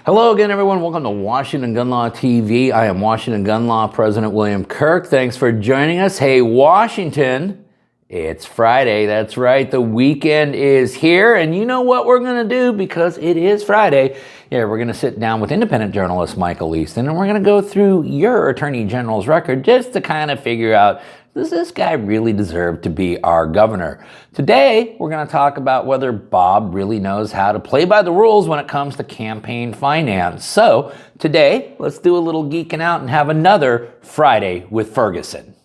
Hello again, everyone. Welcome to Washington Gun Law TV. I am Washington Gun Law President William Kirk. Thanks for joining us. Hey, Washington, it's Friday. That's right. The weekend is here. And you know what we're going to do because it is Friday? Yeah, we're going to sit down with independent journalist Michael Easton, and we're going to go through your Attorney General's record just to kind of figure out, does this guy really deserve to be our governor? Today, we're going to talk about whether Bob really knows how to play by the rules when it comes to campaign finance. So today, let's do a little geeking out and have another Friday with Ferguson.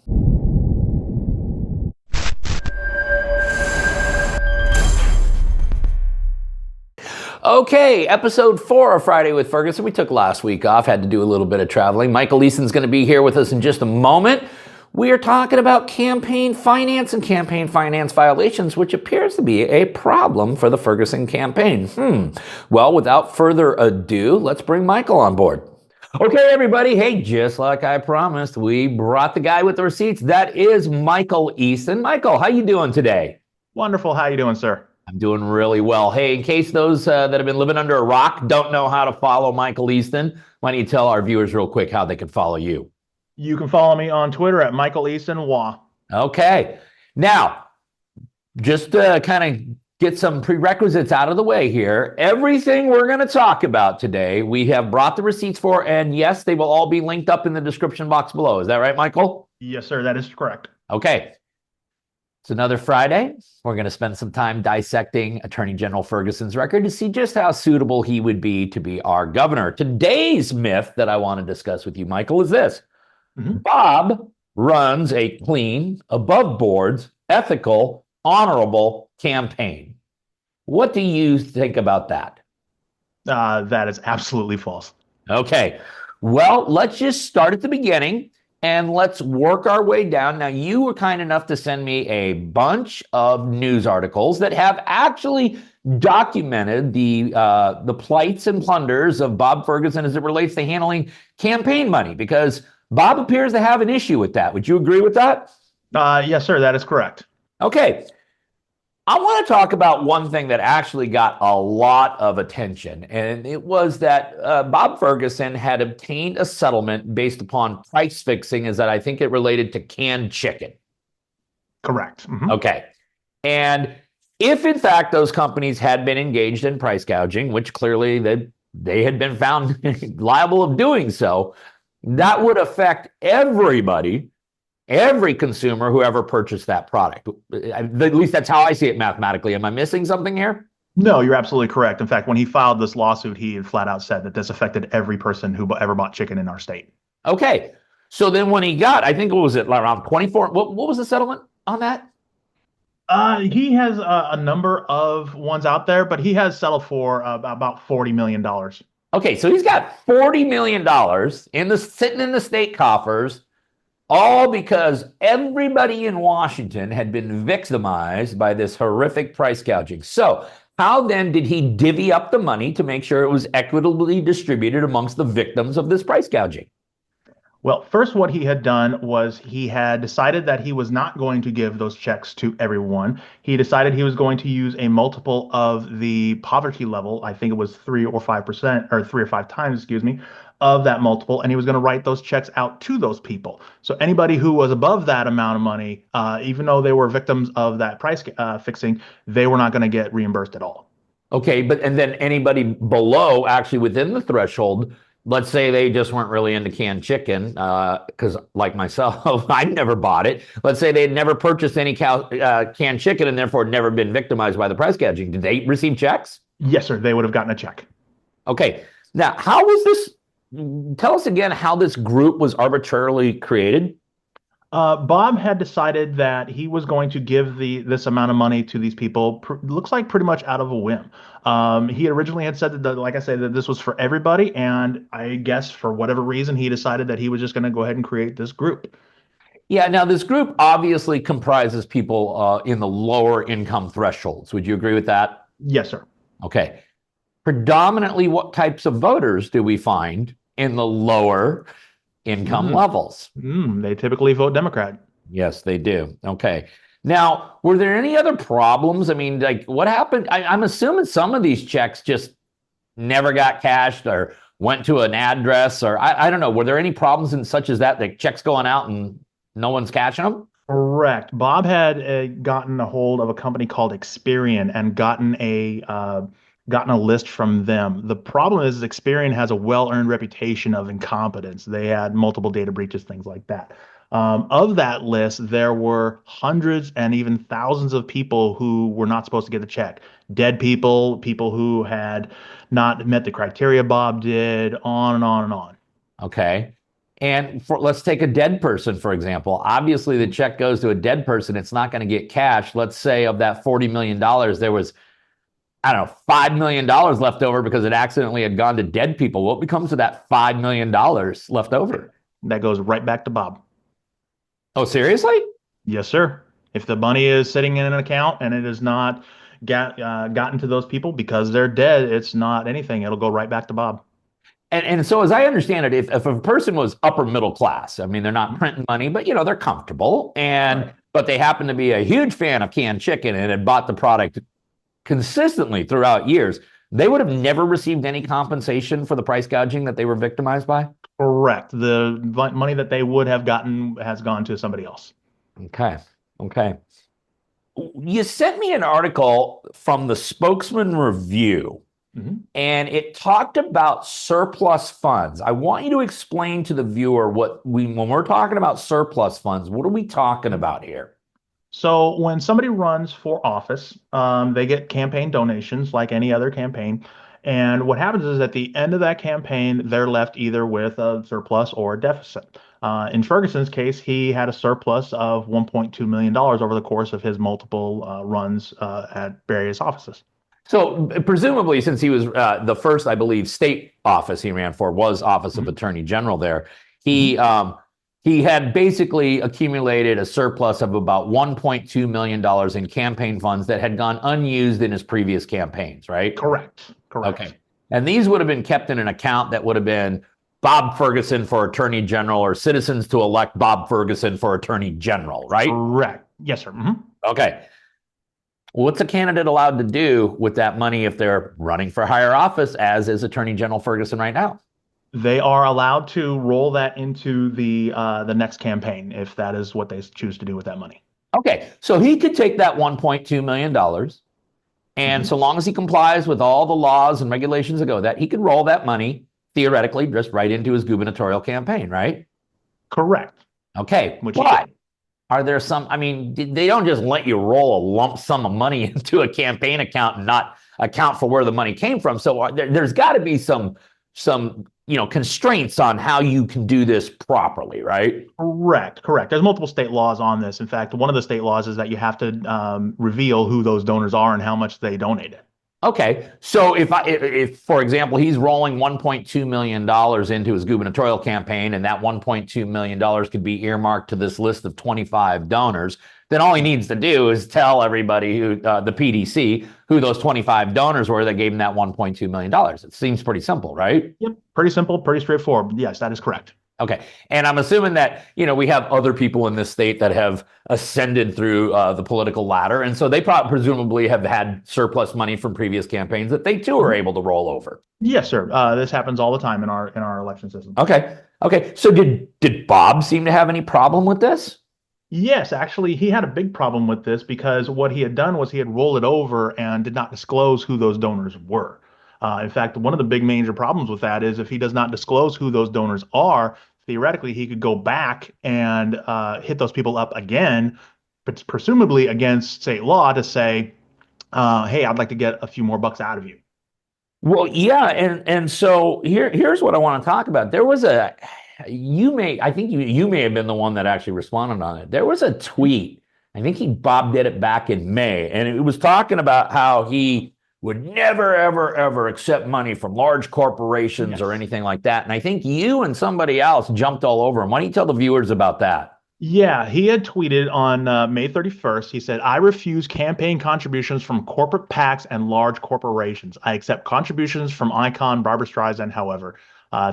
Okay, episode 4 of Friday with Ferguson. We took last week off, had to do a little bit of traveling. Michael Easton's going to be here with us in just a moment. We are talking about campaign finance and campaign finance violations, which appears to be a problem for the Ferguson campaign. Well, without further ado, let's bring Michael on board. Okay, everybody. Hey, just like I promised, we brought the guy with the receipts. That is Michael Easton. Michael, how you doing today? Wonderful. How you doing, sir? I'm doing really well. Hey, in case those that have been living under a rock don't know how to follow Michael Easton, why don't you tell our viewers real quick how they can follow you? You can follow me on Twitter at Michael Easton WA. Okay. Now, just to kind of get some prerequisites out of the way here, everything we're going to talk about today, we have brought the receipts for, and yes, they will all be linked up in the description box below. Is that right, Michael? Yes, sir. That is correct. Okay. It's another Friday. We're going to spend some time dissecting Attorney General Ferguson's record to see just how suitable he would be to be our governor. Today's myth that I want to discuss with you, Michael, is this. Bob runs a clean, above boards, ethical, honorable campaign. What do you think about that? That is absolutely false. Okay. Well, let's just start at the beginning and let's work our way down. Now, you were kind enough to send me a bunch of news articles that have actually documented the plights and plunders of Bob Ferguson as it relates to handling campaign money, because Bob appears to have an issue with that. Would you agree with that? Yes, sir. That is correct. Okay. I want to talk about one thing that actually got a lot of attention, and it was that Bob Ferguson had obtained a settlement based upon price fixing, as that I think it related to canned chicken. Correct. Okay. And if, in fact, those companies had been engaged in price gouging, which clearly they had been found liable of doing so, that would affect everybody, every consumer who ever purchased that product. At least that's how I see it mathematically. Am I missing something here? No, you're absolutely correct. In fact, when he filed this lawsuit, he had flat out said that this affected every person who ever bought chicken in our state. Okay. So then when he got, I think, what was it, around 24? What was the settlement on that? He has a number of ones out there, but he has settled for about $40 million. Okay, so he's got $40 million sitting in the state coffers, all because everybody in Washington had been victimized by this horrific price gouging. So how then did he divvy up the money to make sure it was equitably distributed amongst the victims of this price gouging? Well, first, what he had done was he had decided that he was not going to give those checks to everyone. He decided he was going to use a multiple of the poverty level. I think it was 3 or 5%, or 3 or 5 times, excuse me, of that multiple. And he was going to write those checks out to those people. So anybody who was above that amount of money, even though they were victims of that price fixing, they were not going to get reimbursed at all. Okay, and then anybody below, actually within the threshold, let's say they just weren't really into canned chicken, because like myself, I'd never bought it. Let's say they'd never purchased any canned chicken and therefore never been victimized by the price gouging. Did they receive checks? Yes, sir. They would have gotten a check. Okay. Now, how was this? Tell us again how this group was arbitrarily created. Bob had decided that he was going to give this amount of money to these people, looks like pretty much out of a whim. He originally had said that, like I said, that this was for everybody. And I guess for whatever reason, he decided that he was just going to go ahead and create this group. Yeah. Now, this group obviously comprises people in the lower income thresholds. Would you agree with that? Yes, sir. Okay. Predominantly, what types of voters do we find in the lower income levels? They typically vote Democrat. Yes, they do. Okay. Now, were there any other problems? I mean, like what happened? I'm assuming some of these checks just never got cashed or went to an address, or I don't know. Were there any problems in such as that, like checks going out and no one's cashing them? Correct. Bob had gotten a hold of a company called Experian and gotten a list from them. The problem is Experian has a well-earned reputation of incompetence. They had multiple data breaches, things like that. Of that list, there were hundreds and even thousands of people who were not supposed to get the check. Dead people, people who had not met the criteria Bob did, on and on and on. Okay. And let's take a dead person, for example. Obviously, the check goes to a dead person. It's not going to get cashed. Let's say of that $40 million, there was, I don't know, $5 million left over because it accidentally had gone to dead people. What becomes of that $5 million left over? That goes right back to Bob. Oh, seriously? Yes, sir. If the money is sitting in an account and it is not gotten to those people because they're dead, it's not anything. It'll go right back to Bob. And so as I understand it, if a person was upper middle class, I mean, they're not printing money, but they're comfortable, and Right. but they happen to be a huge fan of canned chicken and had bought the product consistently throughout years, they would have never received any compensation for the price gouging that they were victimized by. Correct. The money that they would have gotten has gone to somebody else. Okay. Okay. You sent me an article from the Spokesman Review, Mhm. and it talked about surplus funds. I want you to explain to the viewer when we're talking about surplus funds, what are we talking about here? So when somebody runs for office, they get campaign donations like any other campaign. And what happens is at the end of that campaign, they're left either with a surplus or a deficit. In Ferguson's case, he had a surplus of $1.2 million over the course of his multiple runs at various offices. So presumably, since he was the first, I believe, state office he ran for was Office of Mhm. Attorney General there, he Mhm. um, he had basically accumulated a surplus of about $1.2 million in campaign funds that had gone unused in his previous campaigns, right? Correct. Correct. Okay. And these would have been kept in an account that would have been Bob Ferguson for Attorney General or citizens to elect Bob Ferguson for Attorney General, right? Correct. Yes, sir. Mhm. Okay. What's a candidate allowed to do with that money if they're running for higher office, as is Attorney General Ferguson right now? They are allowed to roll that into the next campaign if that is what they choose to do with that money. Okay, so he could take that $1.2 million, and so Mhm. long as he complies with all the laws and regulations that go with that, he could roll that money theoretically just right into his gubernatorial campaign, right? Correct. Okay, Which he but did. are there some, I mean, they don't just let you roll a lump sum of money into a campaign account and not account for where the money came from. So there's got to be some constraints on how you can do this properly, right? Correct. Correct. There's multiple state laws on this. In fact, one of the state laws is that you have to reveal who those donors are and how much they donated. Okay, so if for example he's rolling $1.2 million into his gubernatorial campaign, and that $1.2 million could be earmarked to this list of 25 donors, then all he needs to do is tell everybody the PDC who those 25 donors were that gave him that $1.2 million. It seems pretty simple, right? Yep. Pretty simple, pretty straightforward. Yes, that is correct. Okay. And I'm assuming that, we have other people in this state that have ascended through the political ladder. And so they presumably have had surplus money from previous campaigns that they too are Mhm. able to roll over. Yes, sir. This happens all the time in our election system. Okay. Okay. So did Bob seem to have any problem with this? Yes, actually, he had a big problem with this because what he had done was he had rolled it over and did not disclose who those donors were. In fact, one of the big major problems with that is if he does not disclose who those donors are, theoretically, he could go back and hit those people up again, but presumably against state law to say, hey, I'd like to get a few more bucks out of you. Well, yeah, and so here's what I want to talk about. There was I think you may have been the one that actually responded on it. There was a tweet. I think Bob did it back in May, and it was talking about how he would never, ever, ever accept money from large corporations or Yes. anything like that. And I think you and somebody else jumped all over him. Why don't you tell the viewers about that? Yeah, he had tweeted on May 31st. He said, I refuse campaign contributions from corporate PACs and large corporations. I accept contributions from icon Barbara Streisand, however.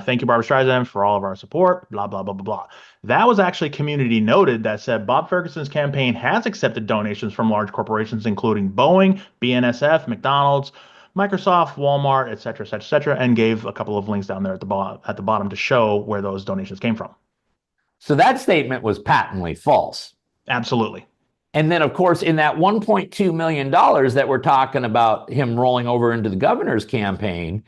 Thank you, Barbara Streisand, for all of our support, blah, blah, blah, blah, blah. That was actually community noted that said Bob Ferguson's campaign has accepted donations from large corporations, including Boeing, BNSF, McDonald's, Microsoft, Walmart, et cetera, and gave a couple of links down there at the bottom to show where those donations came from. So that statement was patently false. Absolutely. And then, of course, in that $1.2 million that we're talking about him rolling over into the governor's campaign,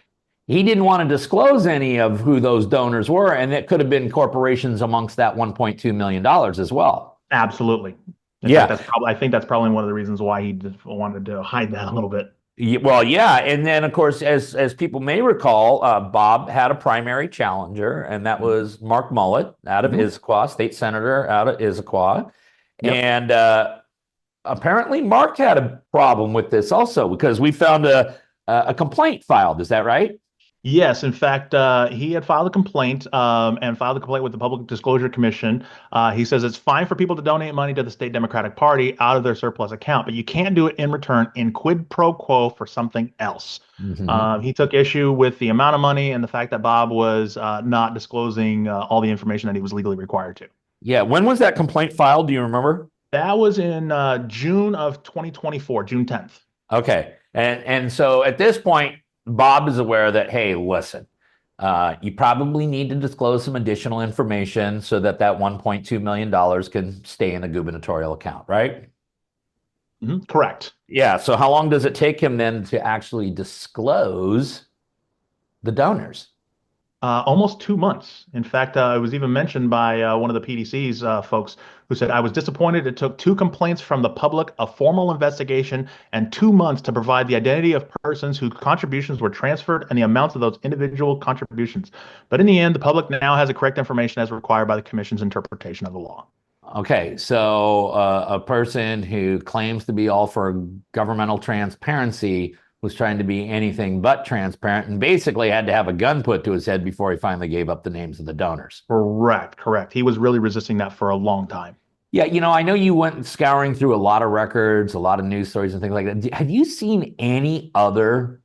he didn't want to disclose any of who those donors were. And it could have been corporations amongst that $1.2 million as well. Absolutely. In fact, I think that's probably one of the reasons why he just wanted to hide that a little bit. Well, yeah, and then of course, as people may recall, Bob had a primary challenger, and that was Mark Mullet out of Issaquah, state senator out of Issaquah, Yep. and apparently Mark had a problem with this also because we found a complaint filed. Is that right? Yes, in fact, he had filed a complaint and filed a complaint with the Public Disclosure Commission. He says it's fine for people to donate money to the state Democratic Party out of their surplus account, but you can't do it in return in quid pro quo for something else. He took issue with the amount of money and the fact that Bob was not disclosing all the information that he was legally required to. Yeah. When was that complaint filed? Do you remember? That was in June of 2024, June 10th. Okay. And so at this point, Bob is aware that, hey, listen, you probably need to disclose some additional information so that $1.2 million can stay in the gubernatorial account, right? Correct. Yeah. So how long does it take him then to actually disclose the donors? Almost 2 months. In fact, it was even mentioned by one of the PDC's folks who said, I was disappointed it took 2 complaints from the public, a formal investigation, and 2 months to provide the identity of persons whose contributions were transferred and the amounts of those individual contributions. But in the end, the public now has the correct information as required by the commission's interpretation of the law. Okay, so a person who claims to be all for governmental transparency was trying to be anything but transparent and basically had to have a gun put to his head before he finally gave up the names of the donors. Correct. He was really resisting that for a long time. Yeah, I know you went scouring through a lot of records, a lot of news stories and things like that. Have you seen any other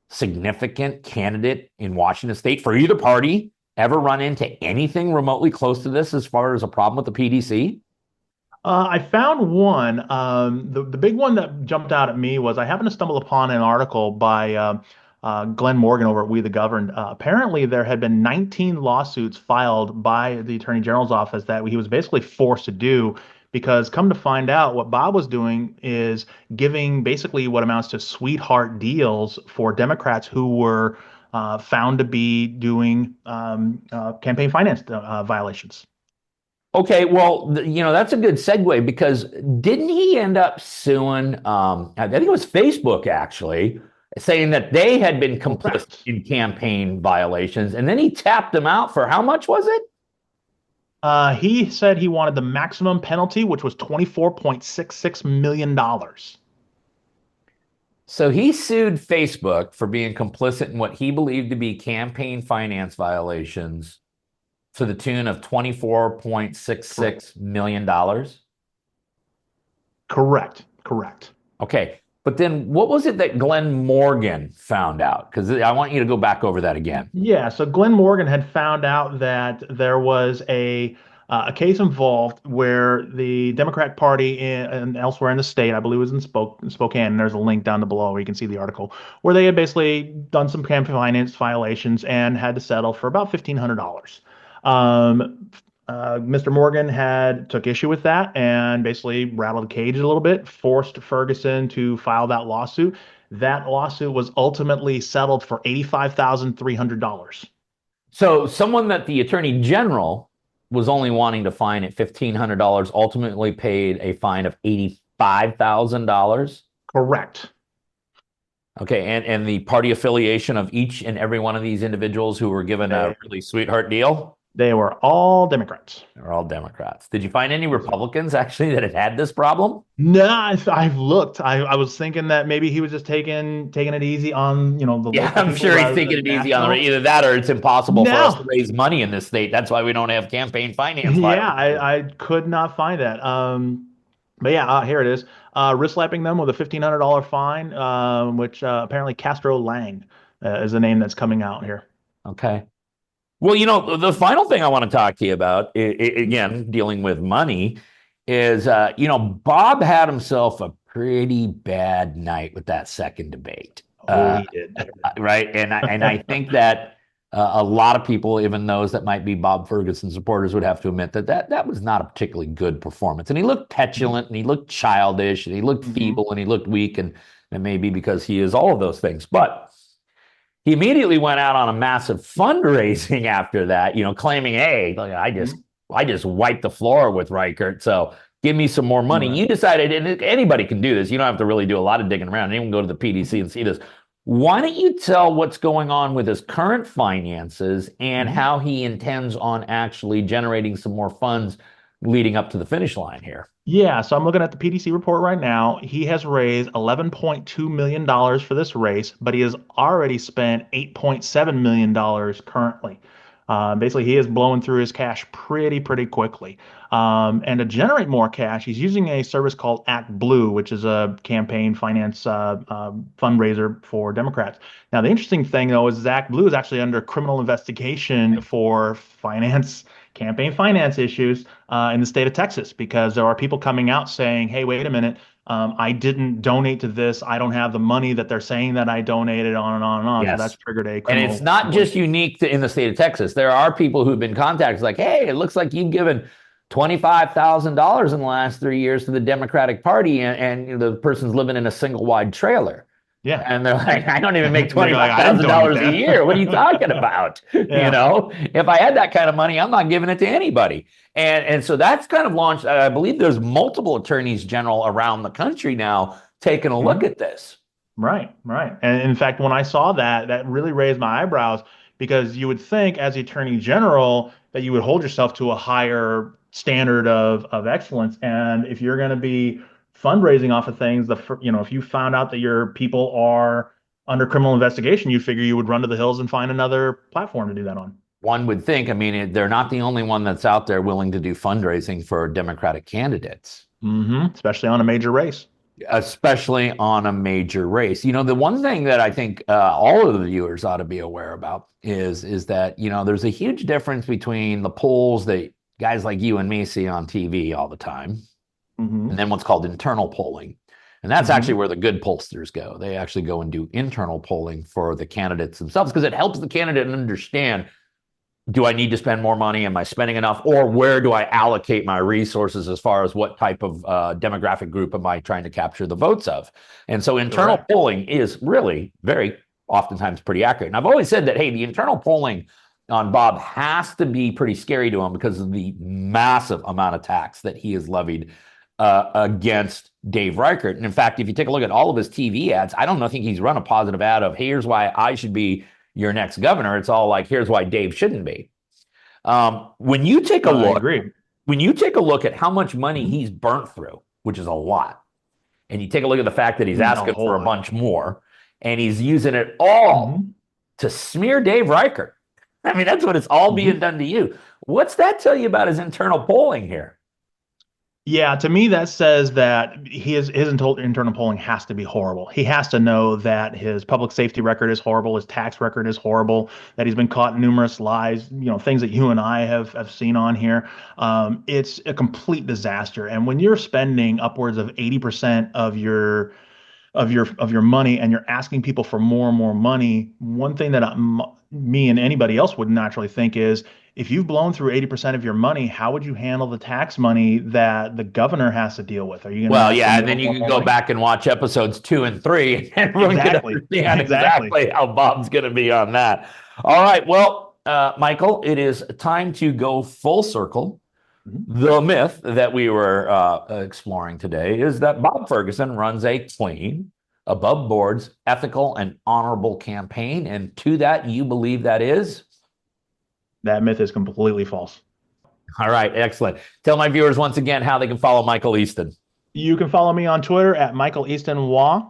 significant candidate in Washington State for either party ever run into anything remotely close to this as far as a problem with the PDC? I found one. The big one that jumped out at me was I happened to stumble upon an article by Glenn Morgan over at We the Governed. Apparently, there had been 19 lawsuits filed by the Attorney General's office that he was basically forced to do because come to find out, what Bob was doing is giving basically what amounts to sweetheart deals for Democrats who were found to be doing campaign finance violations. Okay, well, that's a good segue because didn't he end up suing, I think it was Facebook actually, saying that they had been complicit in campaign violations, and then he tapped them out for how much was it? He said he wanted the maximum penalty, which was $24.66 million. So he sued Facebook for being complicit in what he believed to be campaign finance violations to the tune of $24.66 million? Correct. Okay. But then what was it that Glenn Morgan found out? Because I want you to go back over that again. Yeah, so Glenn Morgan had found out that there was a case involved where the Democratic Party and elsewhere in the state, I believe it was in Spokane, and there's a link down below where you can see the article, where they had basically done some campaign finance violations and had to settle for about $1,500. Mr. Morgan took issue with that and basically rattled the cage a little bit, forced Ferguson to file that lawsuit. That lawsuit was ultimately settled for $85,300. So someone that the Attorney General was only wanting to fine at $1,500 ultimately paid a fine of $85,000? Correct. Okay, and the party affiliation of each and every one of these individuals who were given a really sweetheart deal? They were all Democrats. They were all Democrats. Did you find any Republicans actually that had this problem? No, I've looked. I was thinking that maybe he was just taking it easy on, the Yeah, I'm sure he's taking it easy on either that or it's impossible for us to raise money in this state. That's why we don't have campaign finance. Yeah, I could not find that. But yeah, here it is. Wrist slapping them with a $1,500 fine, which apparently Castro Lang is the name that's coming out here. Okay. Well, the final thing I want to talk to you about, again, dealing with money, is, Bob had himself a pretty bad night with that second debate. Oh, he did. right? And I think that a lot of people, even those that might be Bob Ferguson supporters, would have to admit that was not a particularly good performance. And he looked petulant, and he looked childish, and he looked feeble, and he looked weak, and it may be because he is all of those things. But he immediately went out on a massive fundraising after that, claiming, "Hey, look, I just wiped the floor with Reichert, so give me some more money." Right. You decided, and anybody can do this. You don't have to really do a lot of digging around. Anyone can go to the PDC and see this. Why don't you tell what's going on with his current finances and how he intends on actually generating some more funds leading up to the finish line here? Yeah, so I'm looking at the PDC report right now. He has raised $11.2 million for this race, but he has already spent $8.7 million currently. Basically, he is blowing through his cash pretty quickly. And to generate more cash, he's using a service called Act Blue, which is a campaign finance fundraiser for Democrats. Now, the interesting thing, though, is Act Blue is actually under criminal investigation for campaign finance issues in the state of Texas, because there are people coming out saying, "Hey, wait a minute, I didn't donate to this. I don't have the money that they're saying that I donated," on and on and on. So that's Yes. triggered a And criminal. it's not just unique in the state of Texas. There are people who've been contacted like, "Hey, it looks like you've given $25,000 in the last 3 years to the Democratic Party," and the person's living in a single wide trailer. Yeah. And they're like, "I don't even make They're like, "I didn't $25,000 donate a that." year. What are you talking about?" Yeah. If I had that kind of money, I'm not giving it to anybody. And so that's kind of launched. I believe there's multiple attorneys general around the country now taking a look at this. Right, right. And in fact, when I saw that, that really raised my eyebrows, because you would think as the Attorney General that you would hold yourself to a higher standard of excellence. And if you're going to be fundraising off of things, if you found out that your people are under criminal investigation, you figure you would run to the hills and find another platform to do that on. One would think, I mean, they're not the only one that's out there willing to do fundraising for Democratic candidates. Especially on a major race. Especially on a major race. The one thing that I think all of the viewers ought to be aware about is that, there's a huge difference between the polls that guys like you and me see on TV all the time, and then what's called internal polling. And that's actually where the good pollsters go. They actually go and do internal polling for the candidates themselves, because it helps the candidate understand, do I need to spend more money? Am I spending enough? Or where do I allocate my resources as far as what type of demographic group am I trying to capture the votes of? And so internal polling is really very oftentimes pretty accurate. And I've always said that, hey, the internal polling on Bob has to be pretty scary to him because of the massive amount of tax that he has levied against Dave Reichert. And in fact, if you take a look at all of his TV ads, I don't think he's run a positive ad of, "Hey, here's why I should be your next governor." It's all like, "Here's why Dave shouldn't be." When you take a look, when you take a look at how much money he's burnt through, which is a lot, and you take a look at the fact that he's asking for a bunch more, and he's using it all to smear Dave Reichert. I mean, that's what it's all being done to you. What's that tell you about his internal polling here? Yeah, to me, that says that his internal polling has to be horrible. He has to know that his public safety record is horrible, his tax record is horrible, that he's been caught in numerous lies, things that you and I have seen on here. It's a complete disaster. And when you're spending upwards of 80% of your money, and you're asking people for more and more money, one thing that me and anybody else would naturally think is, if you've blown through 80% of your money, how would you handle the tax money that the governor has to deal with? Are you going to and then you can go back and watch episodes 2 and 3, and everyone can understand exactly how Bob's going to be on that. All right, well, Michael, it is time to go full circle. The myth that we were exploring today is that Bob Ferguson runs a clean, above boards, ethical, and honorable campaign. And to that, you believe that is? That myth is completely false. All right, excellent. Tell my viewers once again how they can follow Michael Easton. You can follow me on Twitter at Michael Easton Wah.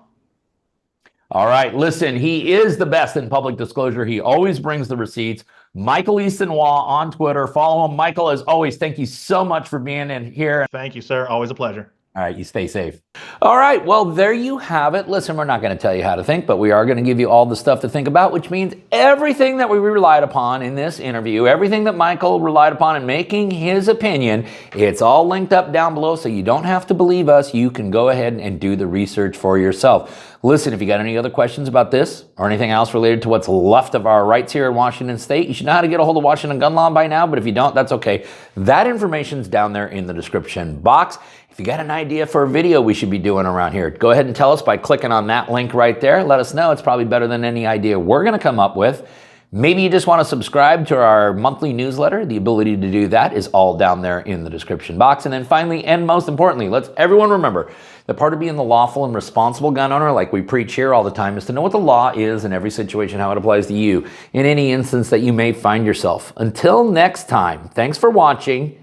All right, listen, he is the best in public disclosure. He always brings the receipts. Michael Easton Wah on Twitter. Follow him. Michael, as always, thank you so much for being in here. Thank you, sir. Always a pleasure. All right, you stay safe. All right, well, there you have it. Listen, we're not going to tell you how to think, but we are going to give you all the stuff to think about, which means everything that we relied upon in this interview, everything that Michael relied upon in making his opinion, it's all linked up down below, so you don't have to believe us. You can go ahead and do the research for yourself. Listen, if you got any other questions about this or anything else related to what's left of our rights here in Washington State, you should know how to get a hold of Washington Gun Law by now, but if you don't, that's okay. That information's down there in the description box. If you got an idea for a video we should be doing around here, go ahead and tell us by clicking on that link right there. Let us know. It's probably better than any idea we're going to come up with. Maybe you just want to subscribe to our monthly newsletter. The ability to do that is all down there in the description box. And then finally, and most importantly, let's everyone remember that part of being the lawful and responsible gun owner, like we preach here all the time, is to know what the law is in every situation, how it applies to you in any instance that you may find yourself. Until next time, thanks for watching.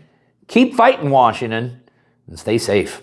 Keep fighting, Washington, and stay safe.